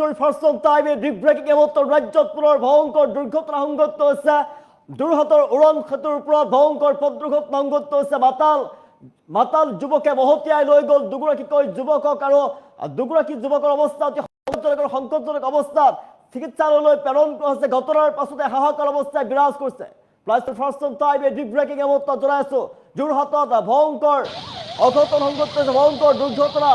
First of টাইমে big breaking এমত্তৰ ৰাজ্যত পুনৰ ভয়ংকৰ দুৰ্ঘটনা সংঘটিত হৈছে যোৰহাটৰ উৰণ সেতুৰ ওপৰত ভয়ংকৰ পথ দুৰ্ঘটনা সংঘটিত হৈছে মাতাল যুৱকে মহতিয়াই লৈ গ'ল দুগৰাকীকৈ যুৱকক আৰু দুগৰাকী যুৱকৰ অৱস্থা অতি সংকটজনক অৱস্থাত চিকিৎসালয়লৈ প্ৰেৰণ কৰা হৈছে ঘটনাৰ পাছতে হাহাকাৰ অৱস্থাই বিৰাজ কৰিছে ফাৰ্স্ট অফ টাইমে বিগ ব্ৰেকিং এমত্তৰ জনাইছো যোৰহাটত ভয়ংকৰ অঘটন সংঘটিত হৈছে ভয়ংকৰ দুৰ্ঘটনা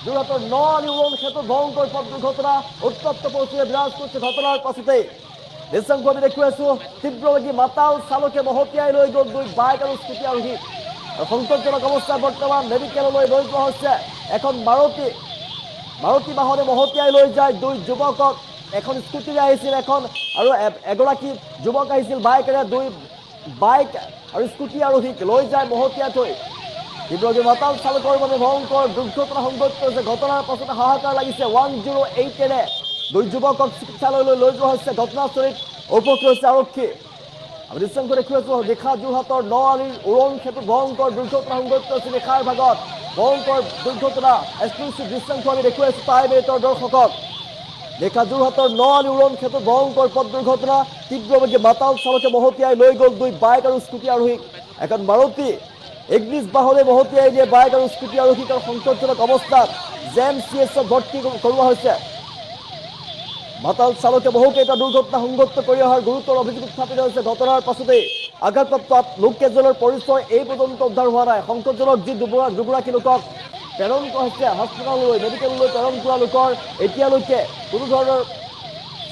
যোৰহাটৰ নআলি উৰণ সেতুত ভয়ংকৰ পথ দুৰ্ঘটনা উত্তপ্ত পৰিস্থিতিয়ে বিৰাজ কৰিছে ঘটনাৰ পাছতেই দৃশ্যাংশ আমি দেখুৱাই আছো তীব্ৰবেগী মাতাল চালকে মহতিয়াই লৈ গ'ল দুই বাইক আৰু স্কুটি আৰোহী সংকটজনক অৱস্থা বৰ্তমান মেডিকেললৈ লৈ যোৱা হৈছে এখন মাৰুতি বাহনে মহতিয়াই লৈ যায় দুই যুৱকক এখন স্কুটিৰে আহিছিল এখন আৰু এগৰাকী যুৱক আহিছিল বাইকেৰে দুই বাইক আৰু স্কুটি আৰোহীক লৈ যায় মহতিয়াই থৈ তীব্ৰবেগী মাতাল চালকৰ বাবে ভয়ংকৰ দুৰ্ঘটনা সংঘটিত হৈছে ঘটনাৰ পাছতে হাহাকাৰ লাগিছে 108এৰে দুই যুৱকক চিকিৎসালয়লৈ লৈ যোৱা হৈছে ঘটনাস্থলীত উপস্থিত হৈছে আৰক্ষী আমি দৃশ্যাংশ দেখুৱাইছো নিশা যোৰহাটৰ নআলিৰ উৰণ সেতুত ভয়ংকৰ দুৰ্ঘটনা সংঘটিত হৈছে নিশাৰ ভাগত ভয়ংকৰ দুৰ্ঘটনা এক্সক্লুচিভ দৃশ্যাংশ আমি দেখুৱাইছো টাইম এইটৰ দৰ্শকক নিশা যোৰহাটৰ নআলি উৰণ সেতুত ভয়ংকৰ পথ দুৰ্ঘটনা তীব্ৰবেগী মাতাল চালকে মহতিয়াই লৈ গ'ল দুই বাইক আৰু স্কুটি আৰোহীক এখন মাৰুতি ইগনিছ বাহনে মহতিয়াই দিয়ে বাইক আৰু স্কুটি আৰোহীক সংকটজনক অৱস্থাত JMCHত ভৰ্তি কৰোৱা হৈছে মাতাল চালকে বহুকেইটা দুৰ্ঘটনা সংঘটিত কৰি অহাৰ গুৰুতৰ অভিযোগ উত্থাপিত হৈছে ঘটনাৰ পাছতেই আঘাতপ্ৰাপ্ত লোককেইজনৰ পৰিচয় এই পৰ্যন্ত উদ্ধাৰ হোৱা নাই সংকটজনক যি দুগৰাকী লোকক প্ৰেৰণ কৰা হৈছে হস্পিটেললৈ মেডিকেললৈ প্ৰেৰণ কৰা লোকৰ এতিয়ালৈকে কোনো ধৰণৰ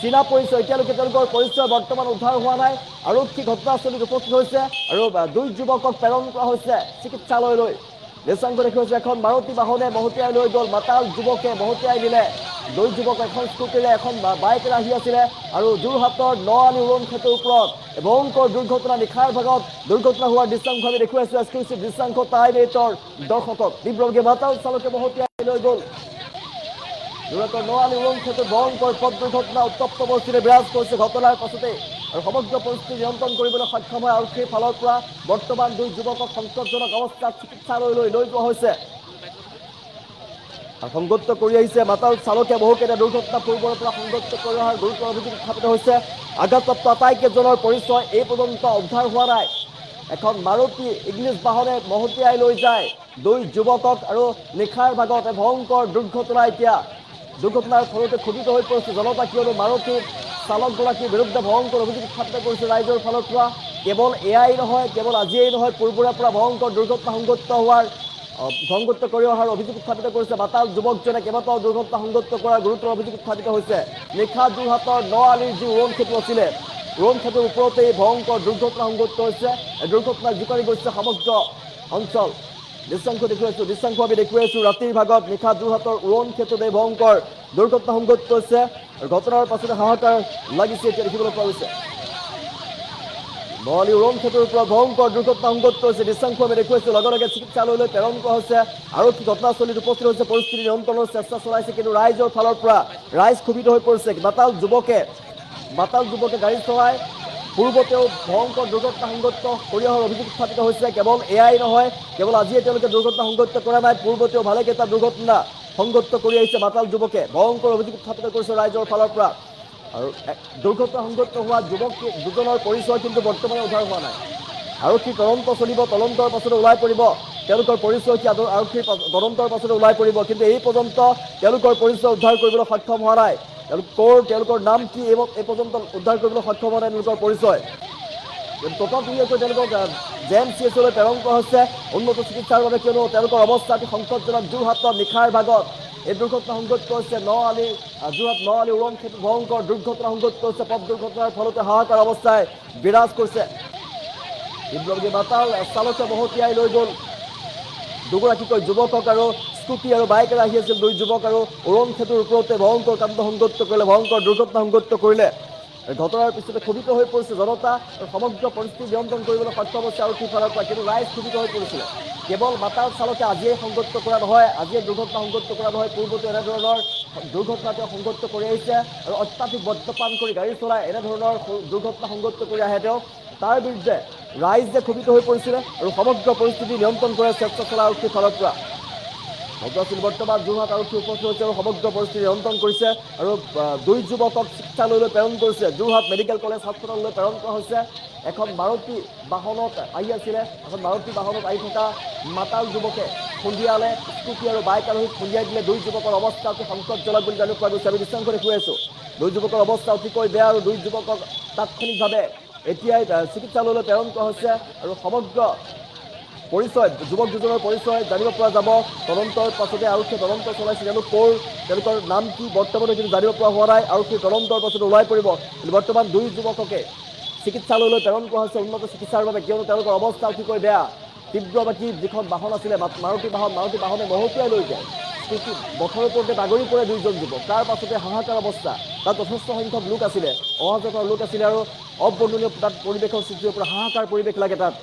চীনা পৰিচয় এতিয়ালৈকে তেওঁলোকৰ পৰিচয় বৰ্তমান উদ্ধাৰ হোৱা নাই আৰক্ষী ঘটনাস্থলীত উপস্থিত হৈছে আৰু দুই যুৱকক প্ৰেৰণ কৰা হৈছে চিকিৎসালয়লৈ দৃশ্যাংশ দেখুৱাইছে এখন মাৰুতি বাহনে মহতিয়াই লৈ গ'ল মাতাল যুৱকে মহতিয়াই দিলে দুই যুৱক এখন স্কুটিৰে এখন বাইকেৰে আহি আছিলে আৰু যোৰহাটৰ নআলি উৰণ সেতুৰ ওপৰত ভয়ংকৰ দুৰ্ঘটনা নিশাৰ ভাগত দুৰ্ঘটনা হোৱাৰ দৃশ্যাংশ আমি দেখুৱাইছো এক্সক্লুচিভ দৃশ্যাংশ টাইম এইটৰ দৰ্শকক তীব্ৰবেগী মাতাল চালকে মহতিয়াই লৈ গ'ল যোৰহাটৰ নআলি উৰণ সেতুত ভয়ংকৰ পথ দুৰ্ঘটনা উত্তপ্ত পৰিস্থিতিয়ে বিৰাজ কৰিছে ঘটনাৰ পাছতে আৰু সমগ্ৰ পৰিস্থিতি নিয়ন্ত্ৰণ কৰিবলৈ সক্ষম হয় আৰক্ষীৰ ফালৰ পৰা বৰ্তমান দুই যুৱকক সংকটজনক অৱস্থাত চিকিৎসালয়লৈ লৈ যোৱা হৈছে সংগত কৰি আহিছে মাতাল চালকে বহুকেইটা দুৰ্ঘটনা পূৰ্বৰ পৰা সংগত কৰি অহাৰ গুৰুতৰ অভিযোগ উত্থাপিত হৈছে আঘাতপ্ৰাপ্ত আটাইকেইজনৰ পৰিচয় এই পৰ্যন্ত উদ্ধাৰ হোৱা নাই এখন মাৰুতি ইগনিছ বাহনে মহতিয়াই লৈ যায় দুই যুৱকক আৰু নিশাৰ ভাগত ভয়ংকৰ দুৰ্ঘটনা এতিয়া দুৰ্ঘটনাৰ ফলতে ক্ষতিত হৈ পৰিছে জনতা কিয়নো মাৰুতি চালকগৰাকীৰ বিৰুদ্ধে ভয়ংকৰ অভিযোগ উত্থাপিত কৰিছে ৰাইজৰ ফালৰ পৰা কেৱল এয়াই নহয় কেৱল আজিয়েই নহয় পূৰ্বৰে পৰা ভয়ংকৰ দুৰ্ঘটনা সংঘটিত কৰি অহাৰ অভিযোগ উত্থাপিত কৰিছে মাতাল যুৱকজনে কেইবাটাও দুৰ্ঘটনা সংঘটিত কৰাৰ গুৰুতৰ অভিযোগ উত্থাপিত হৈছে নিশা যোৰহাটৰ নআলিৰ যি উৰণ সেতু আছিলে উৰণ সেতুৰ ওপৰতে ভয়ংকৰ দুৰ্ঘটনা সংঘটিত হৈছে এই দুৰ্ঘটনাত জোকাৰি গৈছে সমগ্ৰ অঞ্চল দৃশ্যাংশ আমি দেখুৱাইছো ৰাতিৰ ভাগত নিশা যোৰহাটৰ উৰণ সেতুত এই ভয়ংকৰ দুৰ্ঘটনা সংঘটিত হৈছে আৰু ঘটনাৰ পাছতে হাহাকাৰ লাগিছে এতিয়া দেখিবলৈ পোৱা গৈছে নআলি উৰণ সেতুৰ ওপৰত ভয়ংকৰ দুৰ্ঘটনা সংঘটিত হৈছে দৃশ্যাংশ আমি দেখুৱাইছো লগে লগে চিকিৎসালয়লৈ প্ৰেৰণ কৰা হৈছে আৰক্ষী ঘটনাস্থলীত উপস্থিত হৈছে পৰিস্থিতি নিয়ন্ত্ৰণৰ চেষ্টা চলাইছে কিন্তু ৰাইজৰ ফালৰ পৰা ৰাইজ ক্ষোভিত হৈ পৰিছে মাতাল যুৱকে গাড়ী চলাই পূৰ্বতেও ভয়ংকৰ দুৰ্ঘটনা সংঘটিত কৰি অহাৰ অভিযোগ উত্থাপিত হৈছে কেৱল এয়াই নহয় কেৱল আজিয়ে তেওঁলোকে দুৰ্ঘটনা সংঘটিত কৰা নাই পূৰ্বতেও ভালেকেইটা দুৰ্ঘটনা সংঘটিত কৰি আহিছে মাতাল যুৱকে ভয়ংকৰ অভিযোগ উত্থাপিত কৰিছে ৰাইজৰ ফালৰ পৰা আৰু দুৰ্ঘটনা সংঘটিত হোৱা যুৱক দুজনৰ পৰিচয় কিন্তু বৰ্তমানে উদ্ধাৰ হোৱা নাই আৰক্ষী তদন্ত চলিব তদন্তৰ পাছতে ওলাই পৰিব তেওঁলোকৰ পৰিচয় কি আৰক্ষীৰ তদন্তৰ পাছতে ওলাই পৰিব কিন্তু এই পৰ্যন্ত তেওঁলোকৰ পৰিচয় উদ্ধাৰ কৰিবলৈ সক্ষম হোৱা নাই তেওঁলোকৰ নাম কি এই পৰ্যন্ত উদ্ধাৰ কৰিবলৈ সক্ষম হোৱা নাই তেওঁলোকৰ পৰিচয় ততাতৈয়াকৈ তেওঁলোকক JMCHলৈ প্ৰেৰণ কৰা হৈছে উন্নত চিকিৎসাৰ বাবে কিয়নো তেওঁলোকৰ অৱস্থা অতি সংকটজনক যোৰহাটৰ নিশাৰ ভাগত এই দুৰ্ঘটনা সংঘটিত হৈছে যোৰহাট নআলি উৰণ সেতুত ভয়ংকৰ দুৰ্ঘটনা সংঘটিত হৈছে পথ দুৰ্ঘটনাৰ ফলতে হাহাকাৰ অৱস্থাই বিৰাজ কৰিছে তীব্ৰবেগী মাতাল চালকে মহতিয়াই লৈ গ'ল দুগৰাকীকৈ যুৱকক আৰু স্কুটি আৰু বাইকেৰে আহি আছিল দুই যুৱক আৰু উৰণ সেতুৰ ওপৰতে ভয়ংকৰ কাণ্ড সংঘটিত কৰিলে ভয়ংকৰ দুৰ্ঘটনা সংঘটিত কৰিলে ঘটনাৰ পিছতে ক্ষোভিত হৈ পৰিছে জনতা আৰু সমগ্ৰ পৰিস্থিতি নিয়ন্ত্ৰণ কৰিবলৈ সক্ষম হৈছে আৰক্ষীৰ ফালৰ পৰা কিন্তু ৰাইজ ক্ষোভিত হৈ পৰিছিলে কেৱল মাতাল চালকে আজিয়ে সংঘটিত কৰা নহয় আজিয়ে দুৰ্ঘটনা সংঘটিত কৰা নহয় পূৰ্বতে এনেধৰণৰ দুৰ্ঘটনা তেওঁ সংঘটিত কৰি আহিছে আৰু অত্যাধিক মদ্যপান কৰি গাড়ী চলাই এনেধৰণৰ দুৰ্ঘটনা সংঘটিত কৰি আহে তেওঁ তাৰ বিৰুদ্ধে ৰাইজ যে ক্ষোভিত হৈ পৰিছিলে আৰু সমগ্ৰ পৰিস্থিতি নিয়ন্ত্ৰণ কৰাৰ চেষ্টা চলাই আৰক্ষীৰ ফালৰ পৰা ঘটনাস্থলী বৰ্তমান যোৰহাট আৰক্ষী উপস্থিত হৈছে আৰু সমগ্ৰ পৰিস্থিতি নিয়ন্ত্ৰণ কৰিছে আৰু দুই যুৱকক চিকিৎসালয়লৈ প্ৰেৰণ কৰিছে। যোৰহাট মেডিকেল কলেজ হাস্পতাললৈ প্ৰেৰণ কৰা হৈছে। এখন মাৰুতি বাহনত আহি আছিলে, এখন মাৰুতি বাহনত আহি থকা মাতাল যুৱকে খুন্দিয়ালে, স্কুটি আৰু বাইক আৰোহীক খুন্দিয়াই দিলে। দুই যুৱকৰ অৱস্থা অতি সংকটজনক বুলি জানিব পৰা গৈছে। আমি নিশ্চয়কৈ দেখুৱাই আছোঁ। দুই যুৱকৰ অৱস্থা অতিকৈ বেয়া আৰু দুই যুৱকক তাৎক্ষণিকভাৱে এতিয়াই চিকিৎসালয়লৈ প্ৰেৰণ কৰা হৈছে আৰু সমগ্ৰ পৰিচয় যুৱক দুজনৰ পৰিচয় জানিব পৰা যাব। তদন্তৰ পাছতে আৰক্ষীয়ে তদন্ত চলাইছে। তেওঁলোকৰ নাম কি বৰ্তমানে কিন্তু জানিব পৰা হোৱা নাই। আৰক্ষীৰ তদন্তৰ পাছতে ওলাই পৰিব। কিন্তু বৰ্তমান দুই যুৱককে চিকিৎসালয়লৈ প্ৰেৰণ কৰা হৈছে উন্নত চিকিৎসাৰ বাবে, কিয়নো তেওঁলোকৰ অৱস্থা অতিকৈ বেয়া। তীব্ৰবাদী যিখন বাহন আছিলে মাৰুতি বাহনে মহতিয়াই লৈ যায়। স্কুটি বথৰৰ ওপৰতে বাগৰি পৰে দুইজন যুৱক। তাৰ পাছতে হাহাকাৰ অৱস্থা। তাত যথেষ্ট সংখ্যক লোক আছিলে, অহা যোৱা কৰা লোক আছিলে আৰু অবৰ্ণনীয় তাত পৰিৱেশৰ সৃষ্টি হৈ পৰা হাহাকাৰ পৰিৱেশ লাগে। তাত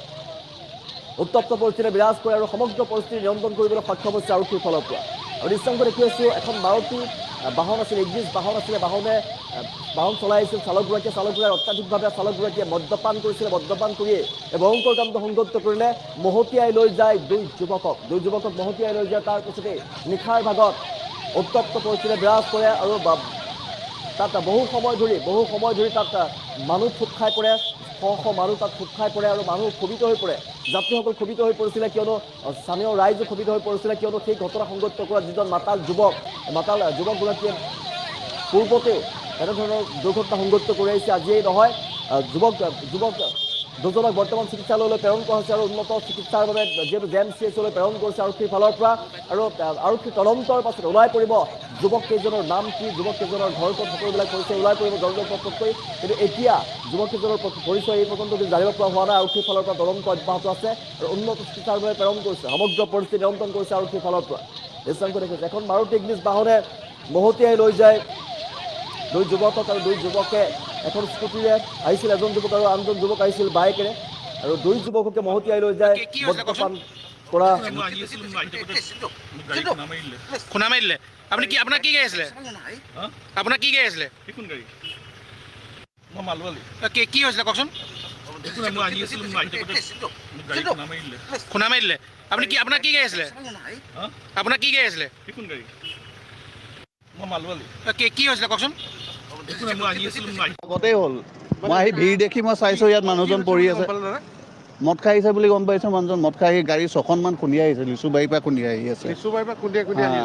উত্তপ্ত পৰিস্থিতি বিৰাজ কৰে আৰু সমগ্ৰ পৰিস্থিতি নিয়ন্ত্ৰণ কৰিবলৈ সক্ষম হৈছে আৰক্ষীৰ ফালৰ পৰা। আৰু নিশ্চয়কৈ দেখি আছোঁ এখন মাৰুতি বাহন আছিলে, ইগনিছ বাহন আছিলে। বাহন চলাই আহিছিল চালকগৰাকীয়ে চালকগৰাকীয়ে মদ্যপান কৰিছিলে। মদ্যপান কৰিয়ে এই ভয়ংকৰ কামটো সংঘটিত কৰিলে। মহতিয়াই লৈ যায় দুই যুৱকক মহতিয়াই লৈ যায়। তাৰ পিছতে নিশাৰ ভাগত উত্তপ্ত পৰিস্থিতি বিৰাজ কৰে আৰু তাত বহু সময় ধৰি তাত মানুহ থোপ খাই পৰে। শ মানুহ তাত থোপ খাই পৰে আৰু মানুহ ক্ষোভিত হৈ পৰে। যাত্ৰীসকল ক্ষোভিত হৈ পৰিছিলে, কিয়নো স্থানীয় ৰাইজো ক্ষোভিত হৈ পৰিছিলে, কিয়নো সেই ঘটনা সংঘটিত কৰা যিজন মাতাল যুৱকগৰাকীয়ে পূৰ্বতেও এনেধৰণৰ দুৰ্ঘটনা সংঘটিত কৰি আহিছে। আজিয়েই নহয়। যুৱক দুজনক বৰ্তমান চিকিৎসালয়লৈ প্ৰেৰণ কৰা হৈছে আৰু উন্নত চিকিৎসাৰ বাবে যিহেতু JMCHলৈ প্ৰেৰণ কৰিছে আৰক্ষীৰ ফালৰ পৰা। আৰু আৰক্ষী তদন্তৰ পাছত ওলাই পৰিব যুৱককেইজনৰ নাম কি, যুৱককেইজনৰ ঘৰ ক'ত, সকলোবিলাক পৰিচয় ওলাই পৰিব জলজলপটকৈ। কিন্তু এতিয়া যুৱককেইজনৰ পৰিচয় এই পৰ্যন্ত জানিব পৰা হোৱা নাই। আৰক্ষীৰ ফালৰ পৰা তদন্ত অব্যাহত আছে আৰু উন্নত চিকিৎসাৰ বাবে প্ৰেৰণ কৰিছে। সমগ্ৰ পৰিস্থিতি নিয়ন্ত্ৰণ কৰিছে আৰক্ষীৰ ফালৰ পৰা। নিশ্চয়কৈ দেখিছে এখন মাৰুতি ইগনিছ বাহনে মহতিয়াই লৈ যায় দুই যুৱকক আৰু দুই যুৱকে এখন স্কুটিৰে আহিছিল। এজন যুৱক আৰু আনজন যুৱক আহিছিল বাইকেৰে আৰু দুই যুৱককে মহতিয়াই লৈ যায় মদ্যপান কৰা। খুনা মাৰি দিলে। আপোনাৰ কি গাড়ী আছিলে? আপোনাৰ কি গাড়ী আছিলে? কি হৈছিলে কওকচোন? খুনা মাৰি দিলে। আপোনাৰ কি গাড়ী আছিলে? আপোনাৰ কি গাড়ী আছিলে? কি হৈছিলে কওকচোন? আগতেই হ'ল। মই আহি ভিৰ দেখি মই চাইছোঁ ইয়াত মানুহজন পৰি আছে। মদ খাই আহিছে বুলি গম পাইছোঁ। মানুহজন মদ খাই আহি গাড়ী 6খনমান খুন্দিয়াই আহিছে। লিচুবাৰীৰ পৰা খুন্দিয়াই আহি আছে।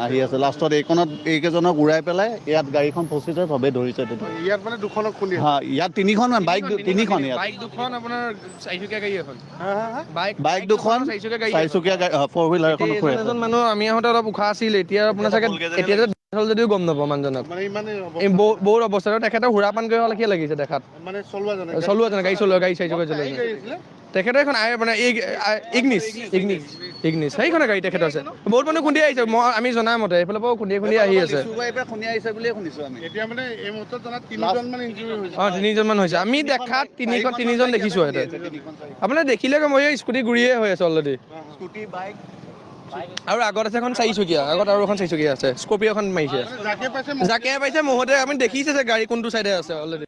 আহি আছে লাষ্টত এইখনত এইকেইজনক উৰাই পেলাই ইয়াত গাড়ীখন ফচিছে, চবেই ধৰিছে। ইয়াত মানে দুখনক খুন্দি ইয়াত তিনিখন বাইক তিনিখন ইয়াত বাইক দুখন আপোনাৰ চাৰিচকীয়া গাড়ী এখন বাইক দুখন চাৰিচকীয়া গাড়ী 4 হুইলাৰ এখন। এজন মানুহ আমি আহোঁতে অলপ উশাহ আছিল। এতিয়া আপোনাৰ চাগে এতিয়া হ'ল যদিও গম নাপাওঁ মানুহজনক। বহুত অৱস্থা তেখেতৰ সুৰাপান কৰি লেখিয়া লাগিছে দেখাত। মানে চলোৱাজনে গাড়ী চাৰিচকীয়া চলাই তেখেতৰ এখন মানে ইগনিছ সেইখনে গাড়ী তেখেতৰ আছে। বহুত মানুহ খুন্দিয়াই আহিছে। আমি জনা মতে এইফালৰ পৰাও খুন্দিয়াই আহি আছে। তিনিজনমান হৈছে। আমি দেখাত তিনিজন দেখিছোঁ। আপোনাৰ দেখিলে মই স্কুটি ঘূৰিয়ে হৈ আছে অলৰেডি। আৰু আগত আছে এখন চাৰিচকীয়া, আগত আৰু এখন চাৰিচকীয়া আছে। স্কৰ্পিঅ' এখন মাৰিছে। যাকে পাইছে মহতে আপুনি দেখিছে যে গাড়ী কোনটো চাইডে আছে অলৰেডি।